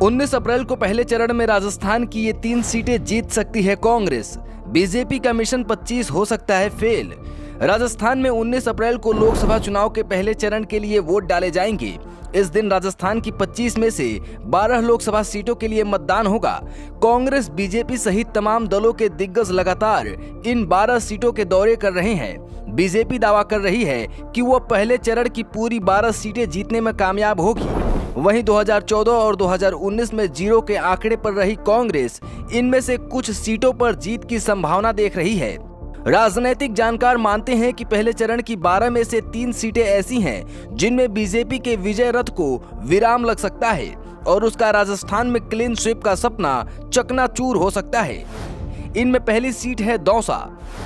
19 अप्रैल को पहले चरण में राजस्थान की ये 3 सीटें जीत सकती है कांग्रेस। बीजेपी का मिशन 25 हो सकता है फेल। राजस्थान में 19 अप्रैल को लोकसभा चुनाव के पहले चरण के लिए वोट डाले जाएंगे। इस दिन राजस्थान की 25 में से 12 लोकसभा सीटों के लिए मतदान होगा। कांग्रेस, बीजेपी सहित तमाम दलों के दिग्गज लगातार इन 12 सीटों के दौरे कर रहे हैं। बीजेपी दावा कर रही है कि वो पहले चरण की पूरी 12 सीटें जीतने में कामयाब होगी। वहीं 2014 और 2019 में जीरो के आंकड़े पर रही कांग्रेस इनमें से कुछ सीटों पर जीत की संभावना देख रही है। राजनीतिक जानकार मानते हैं कि पहले चरण की 12 में से 3 सीटें ऐसी हैं जिनमें बीजेपी के विजय रथ को विराम लग सकता है और उसका राजस्थान में क्लीन स्वीप का सपना चकनाचूर हो सकता है। इनमें पहली सीट है दौसा।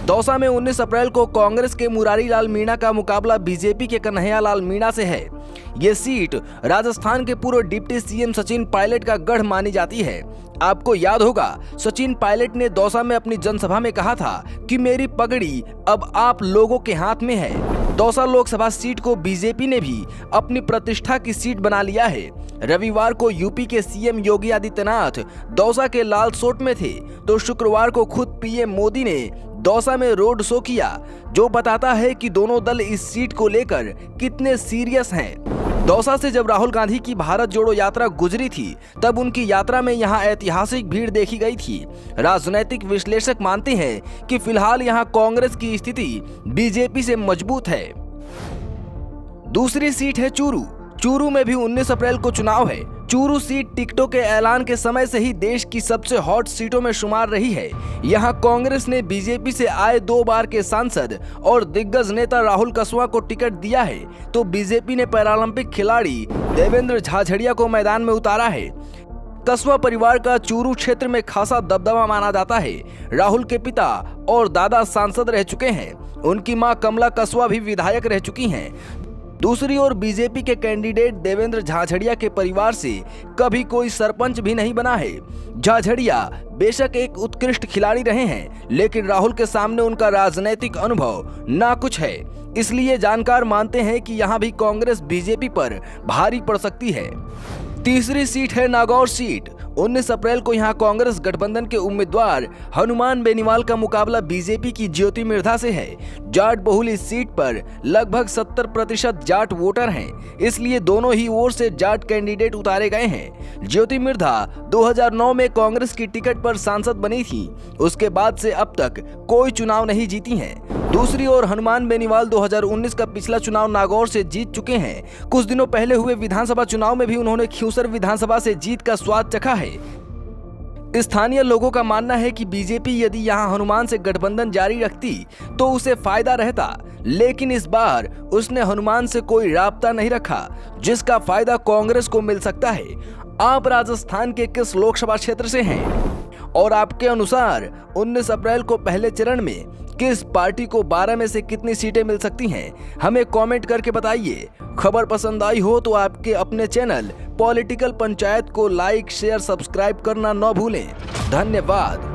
दौसा में 19 अप्रैल को कांग्रेस के मुरारी लाल मीणा का मुकाबला बीजेपी के कन्हैया लाल मीणा से है। ये सीट राजस्थान के पूर्व डिप्टी सीएम सचिन पायलट का गढ़ मानी जाती है। आपको याद होगा, सचिन पायलट ने दौसा में अपनी जनसभा में कहा था कि मेरी पगड़ी अब आप लोगों के हाथ में है। दौसा लोकसभा सीट को बीजेपी ने भी अपनी प्रतिष्ठा की सीट बना लिया है। रविवार को यूपी के सीएम योगी आदित्यनाथ दौसा के लालसोट में थे, तो शुक्रवार को खुद पीएम मोदी ने दौसा में रोड शो किया, जो बताता है कि दोनों दल इस सीट को लेकर कितने सीरियस हैं। दौसा से जब राहुल गांधी की भारत जोड़ो यात्रा गुजरी थी, तब उनकी यात्रा में यहां ऐतिहासिक भीड़ देखी गई थी। राजनीतिक विश्लेषक मानते हैं कि फिलहाल यहां कांग्रेस की स्थिति बीजेपी से मजबूत है। दूसरी सीट है चूरू। चूरू में भी 19 अप्रैल को चुनाव है। चूरू सीट टिकटों के ऐलान के समय से ही देश की सबसे हॉट सीटों में शुमार रही है। यहां कांग्रेस ने बीजेपी से आए 2 बार के सांसद और दिग्गज नेता राहुल कसवा को टिकट दिया है, तो बीजेपी ने पैरालंपिक खिलाड़ी देवेंद्र झाझड़िया को मैदान में उतारा है। कसवा परिवार का चूरू क्षेत्र में खासा दबदबा माना जाता है। राहुल के पिता और दादा सांसद रह चुके हैं। उनकी मां कमला कसवा भी विधायक रह चुकी हैं। दूसरी ओर बीजेपी के कैंडिडेट देवेंद्र झाझड़िया के परिवार से कभी कोई सरपंच भी नहीं बना है। झाझड़िया बेशक एक उत्कृष्ट खिलाड़ी रहे हैं, लेकिन राहुल के सामने उनका राजनीतिक अनुभव ना कुछ है। इसलिए जानकार मानते हैं कि यहां भी कांग्रेस बीजेपी पर भारी पड़ सकती है। तीसरी सीट है नागौर सीट। 19 अप्रैल को यहां कांग्रेस गठबंधन के उम्मीदवार हनुमान बेनीवाल का मुकाबला बीजेपी की ज्योति मिर्धा से है। जाट बहुल इस सीट पर लगभग 70% जाट वोटर हैं, इसलिए दोनों ही ओर से जाट कैंडिडेट उतारे गए हैं। ज्योति मिर्धा 2009 में कांग्रेस की टिकट पर सांसद बनी थी। उसके बाद से अब तक कोई चुनाव नहीं जीती हैं। दूसरी ओर हनुमान बेनीवाल 2019 का पिछला चुनाव नागौर से जीत चुके हैं। कुछ दिनों पहले हुए विधानसभा चुनाव में भी उन्होंने खियूसर विधानसभा से जीत का स्वाद चखा है। स्थानीय लोगों का मानना है कि बीजेपी यदि यहां हनुमान से गठबंधन जारी रखती तो उसे फायदा रहता, लेकिन इस बार उसने हनुमान से कोई राब्ता नहीं रखा, जिसका फायदा कांग्रेस को मिल सकता है। आप राजस्थान के किस लोकसभा क्षेत्र से हैं और आपके अनुसार 19 अप्रैल को पहले चरण में किस पार्टी को 12 में से कितनी सीटें मिल सकती हैं, हमें कमेंट करके बताइए। खबर पसंद आई हो तो आपके अपने चैनल पॉलिटिकल पंचायत को लाइक, शेयर, सब्सक्राइब करना न भूलें। धन्यवाद।